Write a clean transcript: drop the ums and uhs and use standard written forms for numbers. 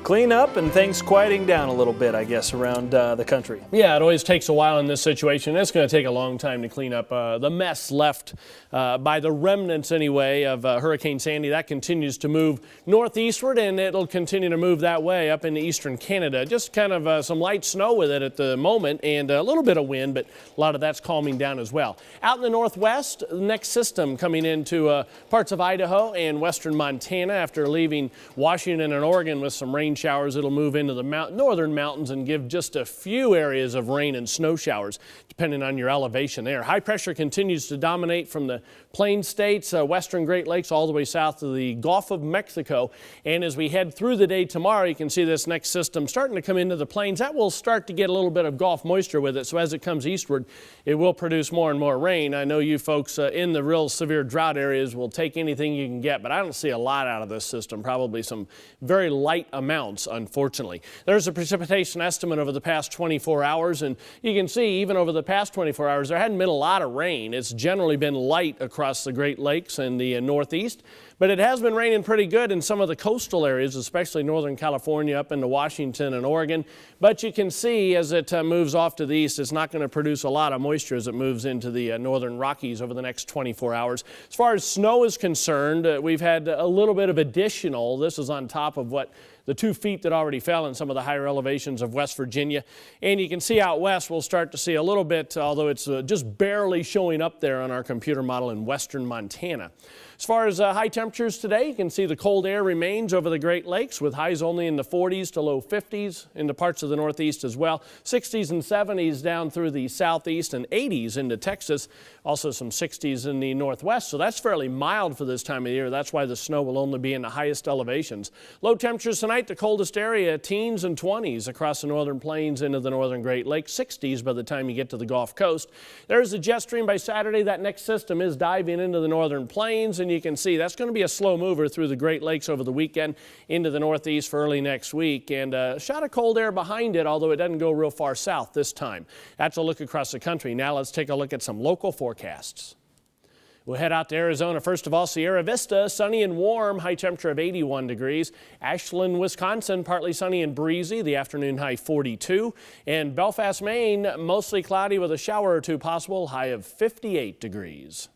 Clean up and things quieting down a little bit, I guess, around the country. Yeah, it always takes a while in this situation. It's going to take a long time to clean up the mess left by the remnants, anyway, of Hurricane Sandy. That continues to move northeastward, and it'll continue to move that way up into eastern Canada. Just kind of some light snow with it at the moment and a little bit of wind, but a lot of that's calming down as well. Out in the northwest, the next system coming into parts of Idaho and western Montana after leaving Washington and Oregon with some rain showers. It'll move into the northern mountains and give just a few areas of rain and snow showers, depending on your elevation there. High pressure continues to dominate from the Plains states, western Great Lakes, all the way south to the Gulf of Mexico. And as we head through the day tomorrow, you can see this next system starting to come into the plains. That will start to get a little bit of Gulf moisture with it. So as it comes eastward, it will produce more and more rain. I know you folks in the real severe drought areas will take anything you can get, but I don't see a lot out of this system, probably some very light amounts, unfortunately. There's a precipitation estimate over the past 24 hours, and you can see even over the past 24 hours, there hadn't been a lot of rain. It's generally been light across the Great Lakes and the Northeast, but it has been raining pretty good in some of the coastal areas, especially Northern California up into Washington and Oregon. But you can see as it moves off to the east, it's not going to produce a lot of moisture as it moves into the northern Rockies over the next 24 hours. As far as snow is concerned, we've had a little bit of additional. This is on top of what the 2 feet that already fell in some of the higher elevations of West Virginia. And you can see out west, we'll start to see a little bit, although it's just barely showing up there on our computer model in western Montana. As far as high temperatures today, you can see the cold air remains over the Great Lakes with highs only in the 40s to low 50s into parts of the Northeast as well. 60s and 70s down through the Southeast and 80s into Texas. Also some 60s in the Northwest. So that's fairly mild for this time of year. That's why the snow will only be in the highest elevations. Low temperatures tonight, the coldest area, teens and 20s across the northern plains into the northern Great Lakes. 60s by the time you get to the Gulf Coast. There's a jet stream by Saturday. That next system is diving into the northern plains, and you can see that's going to be a slow mover through the Great Lakes over the weekend into the Northeast for early next week, and a shot of cold air behind it, although it doesn't go real far south this time. That's a look across the country. Now let's take a look at some local forecasts. We'll head out to Arizona. First of all, Sierra Vista, sunny and warm, high temperature of 81 degrees. Ashland, Wisconsin, partly sunny and breezy, the afternoon high 42. And Belfast, Maine, mostly cloudy with a shower or two possible, high of 58 degrees.